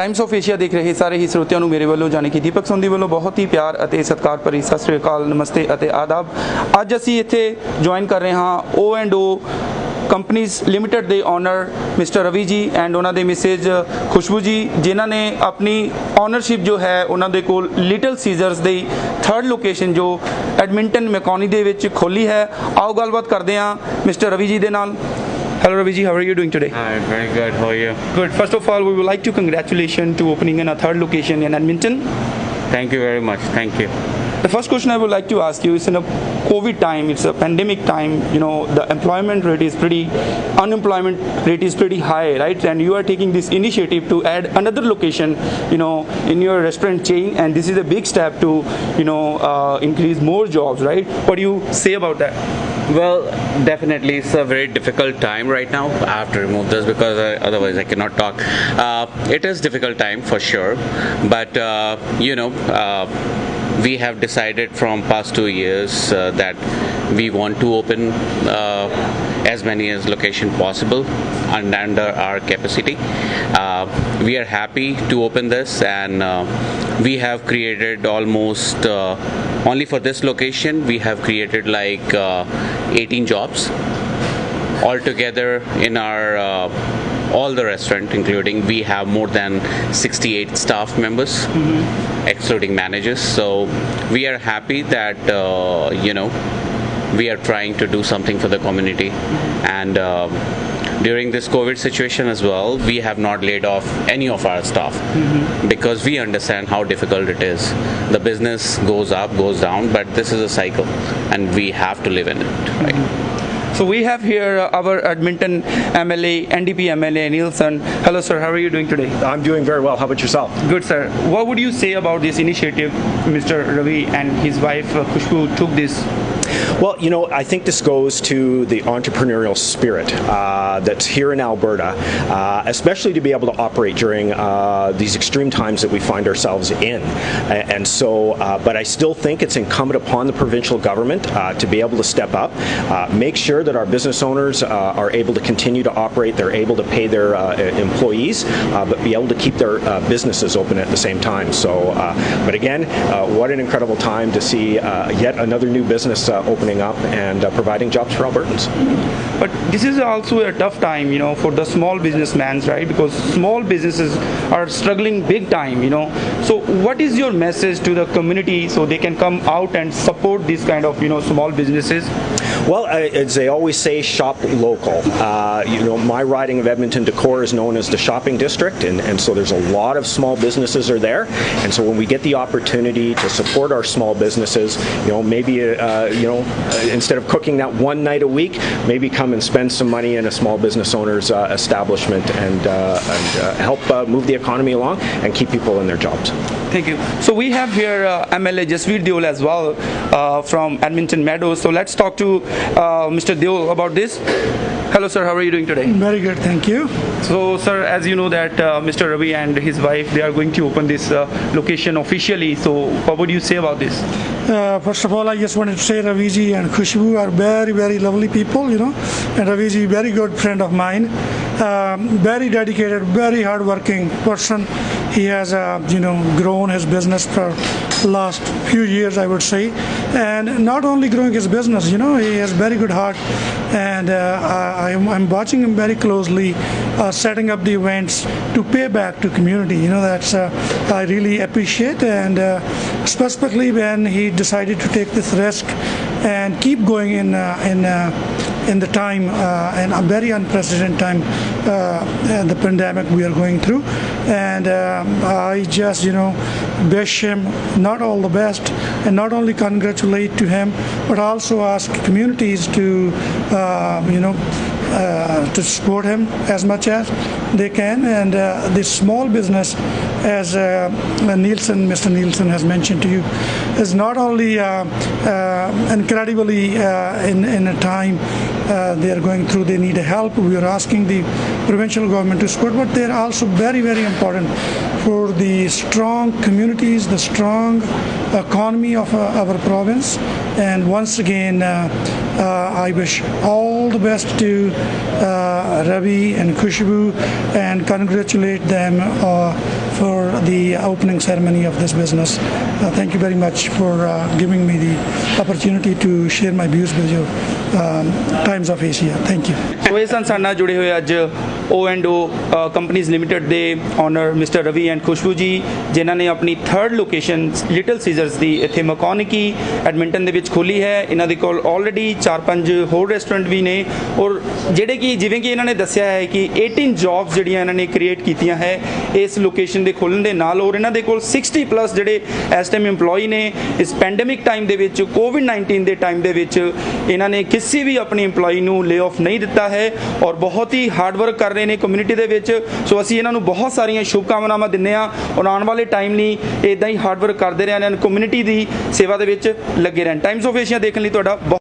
Times of Asia ਦੇਖ ਰਹੇ ਸਾਰੇ ਹੀ ਸਰੋਤਿਆਂ ਨੂੰ ਮੇਰੇ ਵੱਲੋਂ ਜਾਣੀ ਕਿ ਦੀਪਕ ਸੰਧੀ ਵੱਲੋਂ ਬਹੁਤ ਹੀ ਪਿਆਰ ਅਤੇ ਸਤਿਕਾਰ ਭਰੀ ਸਤਿ ਸ੍ਰੀ ਅਕਾਲ, ਨਮਸਤੇ ਅਤੇ ਆਦਾਬ। ਅੱਜ ਅਸੀਂ ਇੱਥੇ ਜੁਆਇਨ ਕਰ ਰਹੇ ਹਾਂ O&O ਕੰਪਨੀਜ਼ ਲਿਮਿਟਡ ਦੇ ਓਨਰ ਮਿਸਟਰ ਰਵੀ ਜੀ ਐਂਡ ਉਹਨਾਂ ਦੇ ਮਿਸੇਜ ਖੁਸ਼ਬੂ ਜੀ, ਜਿਨ੍ਹਾਂ ਨੇ ਆਪਣੀ ਓਨਰਸ਼ਿਪ ਜੋ ਹੈ ਉਹਨਾਂ ਦੇ ਕੋਲ ਲਿਟਲ ਸੀਜ਼ਰਸ ਦੀ 3rd ਲੋਕੇਸ਼ਨ ਜੋ ਐਡਮਿੰਟਨ ਮੈਕੋਨੀ ਦੇ ਵਿੱਚ ਖੋਲੀ ਹੈ। ਆਓ ਗੱਲਬਾਤ ਕਰਦੇ ਹਾਂ ਮਿਸਟਰ ਰਵੀ ਜੀ ਦੇ ਨਾਲ। Hello Ravi ji, how are you doing today? Hi, very good. How are you? Good. First of all, we would like to congratulate to opening in a 3rd location in Edmonton. Thank you very much. Thank you. The first question I would like to ask you is, in a COVID time, it's a pandemic time, you know, the unemployment rate is pretty high, right? And you are taking this initiative to add another location, you know, in your restaurant chain, and this is a big step to, you know, increase more jobs, right? What do you say about that? Well, definitely it's a very difficult time right now. I have to remove this because otherwise I cannot talk. It is difficult time for sure, but we have decided from past 2 years that we want to open as many as location possible and under our capacity. We are happy to open this, and we have created almost only for this location we have created like 18 jobs altogether in our all the restaurant, including we have more than 68 staff members, excluding managers. So we are happy that we are trying to do something for the community, and during this COVID situation as well, we have not laid off any of our staff because we understand how difficult it is. The business goes up, goes down, but this is a cycle and we have to live in it, right? So we have here our Edmonton MLA, NDP MLA Nielsen. Hello sir, how are you doing today? I'm doing very well. How about yourself? Good sir. What would you say about this initiative Mr. Ravi and his wife Khushbu took this? Well, I think this goes to the entrepreneurial spirit that's here in Alberta, especially to be able to operate during these extreme times that we find ourselves in. And so, but I still think it's incumbent upon the provincial government to be able to step up, make sure that our business owners are able to continue to operate, they're able to pay their employees, but be able to keep their businesses open at the same time. So, but again, what an incredible time to see yet another new business opening up and providing jobs for Albertans. But this is also a tough time, for the small businessmen, right? Because small businesses are struggling big time, So what is your message to the community so they can come out and support these kind of, small businesses? Well, as they always say, shop local. My riding of Edmonton Decor is known as the shopping district, and so there's a lot of small businesses are there. And so when we get the opportunity to support our small businesses, maybe instead of cooking that one night a week, maybe come and spend some money in a small business owner's establishment and help move the economy along and keep people in their jobs. Thank you. So we have here MLA Jasveer Deol as well from Edmonton Meadows. So let's talk to Mr. Deol about this. Hello sir, how are you doing today? Very good, thank you. So sir, as you know that Mr. Ravi and his wife, they are going to open this location officially. So what would you say about this? First of all, I just wanted to say Raviji and Khushbu are very, very lovely people, and Raviji, very good friend of mine, very dedicated, very hardworking person. He has, grown his business for last few years, I would say, and not only growing his business, he has very good heart, and I'm watching him very closely, setting up the events to pay back to community. That's I really appreciate, and specifically when he decided to take this risk and keep going in the time, in a very unprecedented time, the pandemic we are going through, and I just wish him not all the best, and not only congratulate to him, but also ask communities to support him as much as they can, and this small business, as Mr. Nielsen has mentioned to you, is not only incredibly in a time they are going through, they need help. We are asking the provincial government to support, but they are also very, very important for the strong communities, the strong economy of our province. And once again, I wish all the best to Ravi and Khushbu and congratulate them for the opening ceremony of this business. Thank you very much for giving me the opportunity to share my views with you, Times of Asia. Thank you. ਸੋ ਇਹ ਸਨ ਸਾਡੇ ਨਾਲ ਜੁੜੇ ਹੋਏ ਅੱਜ O&O companies limited ਦੇ owner mister Ravi and ਖੁਸ਼ਬੂ ਜੀ, ਜਿਨ੍ਹਾਂ ਨੇ ਆਪਣੀ ਥਰਡ ਲੋਕੇਸ਼ਨ ਲਿਟਲ ਸੀਜ਼ਰਸ ਦੀ ਇੱਥੇ ਮਕੌਨਿਕੀ ਐਡਮਿੰਟਨ ਦੇ ਵਿੱਚ ਖੋਲ੍ਹੀ ਹੈ। ਇਹਨਾਂ ਦੇ ਕੋਲ ਆਲਰੇਡੀ 4-5 ਹੋਰ ਰੈਸਟੋਰੈਂਟ ਵੀ ਨੇ, ਔਰ ਜਿਹੜੇ ਕਿ ਜਿਵੇਂ ਕਿ ਇਹਨਾਂ ਨੇ ਦੱਸਿਆ ਹੈ ਕਿ 18 ਜੌਬਸ ਜਿਹੜੀਆਂ ਇਹਨਾਂ ਨੇ ਕ੍ਰੀਏਟ ਕੀਤੀਆਂ ਹੈ ਇਸ ਲੋਕੇਸ਼ਨ ਦੇ ਖੋਲ੍ਹਣ ਦੇ ਨਾਲ, ਔਰ ਇਹਨਾਂ ਦੇ ਕੋਲ 60+ ਜਿਹੜੇ ਇਸ ਟਾਈਮ EMPLOYE ਨੇ। ਇਸ ਪੈਂਡੇਮਿਕ ਟਾਈਮ ਦੇ ਵਿੱਚ, COVID-19 ਦੇ ਟਾਈਮ ਦੇ ਵਿੱਚ ਇਹਨਾਂ ਨੇ ਕਿਸੇ ਵੀ ਆਪਣੀ EMPLOYE ਨੂੰ ਲੇ ਆਫ ਨਹੀਂ ਦਿੱਤਾ ਹੈ, ਔਰ ਬਹੁਤ ਹੀ ਹਾਰਡ ਵਰਕ ਕਰ ਰਹੇ ਨੇ ਕਮਿਊਨਿਟੀ ਦੇ ਵਿੱਚ। ਸੋ ਅਸੀਂ ਇਹਨਾਂ ਨੂੰ ਬਹੁਤ ਸਾਰੀਆਂ ਸ਼ੁਭਕਾਮਨਾਵਾਂ ਦਿੰਦੇ ਹਾਂ, ਔਰ ਆਉਣ ਵਾਲੇ ਟਾਈਮ ਲਈ ਇੱਦਾਂ ਹੀ ਹਾਰਡ ਵਰਕ ਕਰਦੇ ਰਹਿਣ, ਕਮਿਊਨਿਟੀ ਦੀ ਸੇਵਾ ਦੇ ਵਿੱਚ ਲੱਗੇ ਰਹਿਣ। ਟਾਈਮਸ ਆਫ ਏਸ਼ੀਆ ਦੇਖਣ ਲਈ ਤੁਹਾਡਾ ਬਹੁਤ